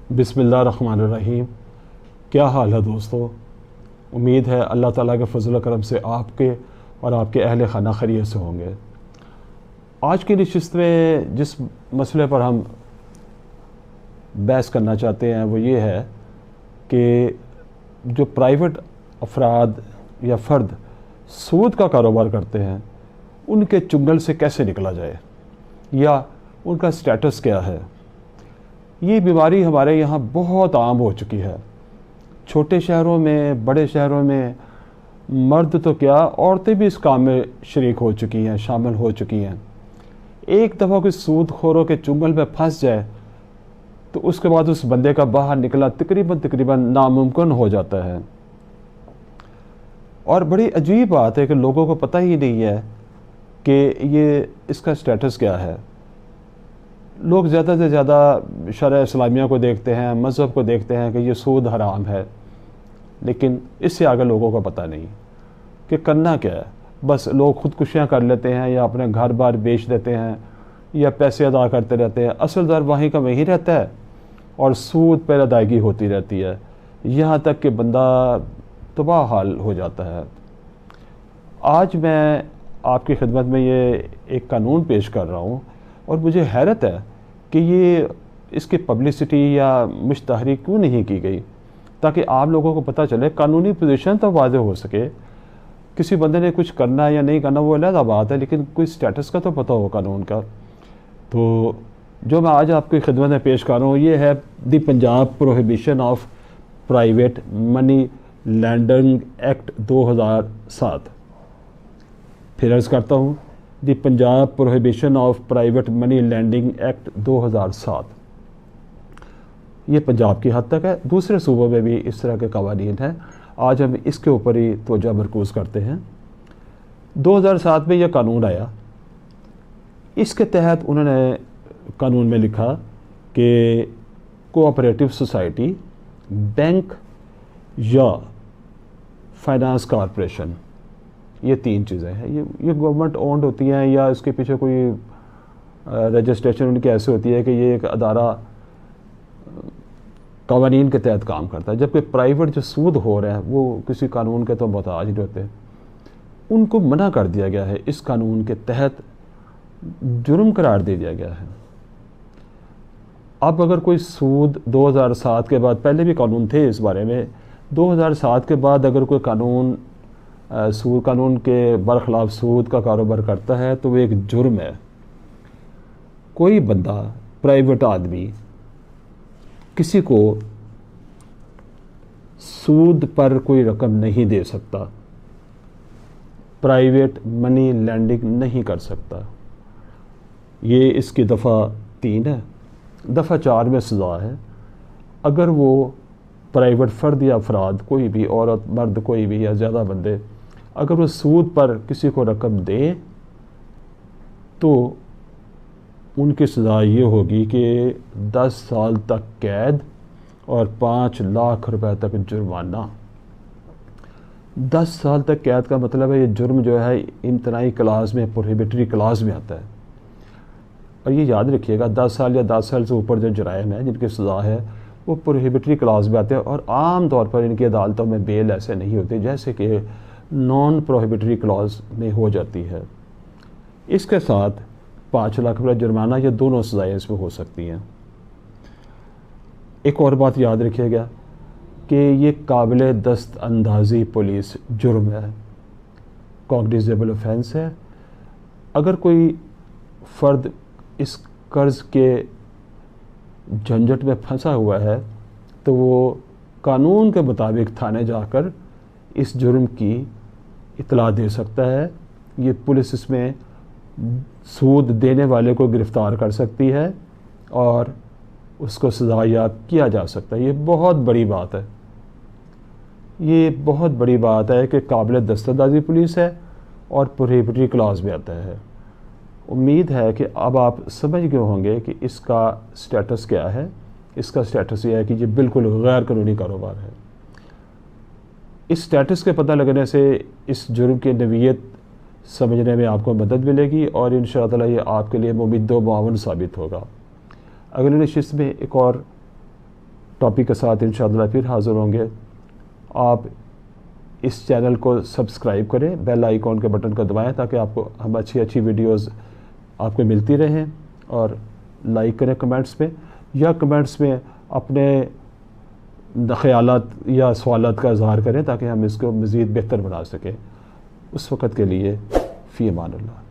بسم اللہ الرحمن الرحیم۔ کیا حال ہے دوستو؟ امید ہے اللہ تعالیٰ کے فضل و کرم سے آپ کے اور آپ کے اہل خانہ خیریت سے ہوں گے۔ آج کی نشست میں جس مسئلے پر ہم بحث کرنا چاہتے ہیں وہ یہ ہے کہ جو پرائیویٹ افراد یا فرد سود کا کاروبار کرتے ہیں ان کے چنگل سے کیسے نکلا جائے یا ان کا سٹیٹس کیا ہے۔ یہ بیماری ہمارے یہاں بہت عام ہو چکی ہے، چھوٹے شہروں میں، بڑے شہروں میں، مرد تو کیا عورتیں بھی اس کام میں شریک ہو چکی ہیں، شامل ہو چکی ہیں۔ ایک دفعہ کوئی سود خوروں کے چنگل میں پھنس جائے تو اس کے بعد اس بندے کا باہر نکلا تقریباً ناممکن ہو جاتا ہے۔ اور بڑی عجیب بات ہے کہ لوگوں کو پتہ ہی نہیں ہے کہ یہ اس کا سٹیٹس کیا ہے۔ لوگ زیادہ سے زیادہ شرع اسلامیہ کو دیکھتے ہیں، مذہب کو دیکھتے ہیں کہ یہ سود حرام ہے، لیکن اس سے آگے لوگوں کو پتہ نہیں کہ کرنا کیا ہے۔ بس لوگ خودکشیاں کر لیتے ہیں یا اپنے گھر بار بیچ دیتے ہیں یا پیسے ادا کرتے رہتے ہیں، اصل در وہیں کا وہیں رہتا ہے اور سود پر ادائیگی ہوتی رہتی ہے، یہاں تک کہ بندہ تباہ حال ہو جاتا ہے۔ آج میں آپ کی خدمت میں یہ ایک قانون پیش کر رہا ہوں اور مجھے حیرت ہے کہ یہ اس کی پبلسٹی یا مشتہری کیوں نہیں کی گئی تاکہ عام لوگوں کو پتہ چلے، قانونی پوزیشن تو واضح ہو سکے۔ کسی بندے نے کچھ کرنا ہے یا نہیں کرنا وہ علیحدہ بات ہے، لیکن کوئی سٹیٹس کا تو پتہ ہو قانون کا۔ تو جو میں آج آپ کی خدمت میں پیش کر رہا ہوں یہ ہے the Punjab prohibition of private money lending act 2007۔ پھر عرض کرتا ہوں، the Punjab prohibition of private money lending act 2007۔ یہ پنجاب کی حد تک ہے، دوسرے صوبوں میں بھی اس طرح کے قوانین ہیں، آج ہم اس کے اوپر ہی توجہ مرکوز کرتے ہیں۔ 2007 میں یہ قانون آیا، اس کے تحت انہوں نے قانون میں لکھا کہ کوآپریٹو سوسائٹی، بینک یا فائنانس کارپوریشن، یہ تین چیزیں ہیں، یہ گورنمنٹ اونڈ ہوتی ہیں یا اس کے پیچھے کوئی رجسٹریشن ان کی ایسے ہوتی ہے کہ یہ ایک ادارہ قوانین کے تحت کام کرتا ہے، جبکہ پرائیویٹ جو سود ہو رہے ہیں وہ کسی قانون کے تو محتاج نہیں ہوتے، ان کو منع کر دیا گیا ہے، اس قانون کے تحت جرم قرار دے دیا گیا ہے۔ اب اگر کوئی سود 2007 کے بعد، پہلے بھی قانون تھے اس بارے میں، 2007 کے بعد اگر کوئی قانون کے برخلاف سود کا کاروبار کرتا ہے تو وہ ایک جرم ہے۔ کوئی بندہ، پرائیویٹ آدمی کسی کو سود پر کوئی رقم نہیں دے سکتا، پرائیویٹ منی لینڈنگ نہیں کر سکتا۔ یہ اس کی دفعہ 3 ہے۔ دفعہ 4 میں سزا ہے، اگر وہ پرائیویٹ فرد یا افراد، کوئی بھی عورت مرد کوئی بھی یا زیادہ بندے، اگر وہ سود پر کسی کو رقم دیں تو ان کی سزا یہ ہوگی کہ 10 سال تک قید اور 5 لاکھ روپے تک جرمانہ۔ 10 سال تک قید کا مطلب ہے یہ جرم جو ہے امتناعی کلاس میں، پروہیبیٹری کلاس میں آتا ہے، اور یہ یاد رکھیے گا 10 سال یا 10 سال سے اوپر جو جرائم ہیں جن کی سزا ہے وہ پروہیبیٹری کلاس میں آتے ہیں، اور عام طور پر ان کی عدالتوں میں بیل ایسے نہیں ہوتے جیسے کہ نان پروہیبیٹری کلاس میں ہو جاتی ہے۔ اس کے ساتھ 5 لاکھ روپے جرمانہ، یہ دونوں سزائیں اس میں ہو سکتی ہیں۔ ایک اور بات یاد رکھیے گا کہ یہ قابل دست اندازی پولیس جرم ہے، کوگنیزیبل offense ہے۔ اگر کوئی فرد اس قرض کے جھنجٹ میں پھنسا ہوا ہے تو وہ قانون کے مطابق تھانے جا کر اس جرم کی اطلاع دے سکتا ہے۔ یہ پولیس اس میں سود دینے والے کو گرفتار کر سکتی ہے اور اس کو سزا یاب کیا جا سکتا ہے۔ یہ بہت بڑی بات ہے، یہ بہت بڑی بات ہے کہ قابل دستاندازی پولیس ہے اور پروہیبیٹری کلاس میں آتا ہے۔ امید ہے کہ اب آپ سمجھ گئے ہوں گے کہ اس کا سٹیٹس کیا ہے۔ اس کا سٹیٹس یہ ہے کہ یہ بالکل غیر قانونی کاروبار ہے۔ اس سٹیٹس کے پتہ لگنے سے اس جرم کی نوعیت سمجھنے میں آپ کو مدد ملے گی اور انشاءاللہ یہ آپ کے لیے ممد و معاون ثابت ہوگا۔ اگلی نشست میں ایک اور ٹاپک کے ساتھ انشاءاللہ پھر حاضر ہوں گے. آپ اس چینل کو سبسکرائب کریں, بیل آئیکن کے بٹن کو دبائیں تاکہ آپ کو ہم اچھی ویڈیوز آپ کو ملتی رہیں, اور لائک کریں کمنٹس میں, یا کمنٹس میں اپنے خیالات یا سوالات کا اظہار کریں تاکہ ہم اس کو مزید بہتر بنا سکیں. اس وقت کے لیے فی امان اللہ.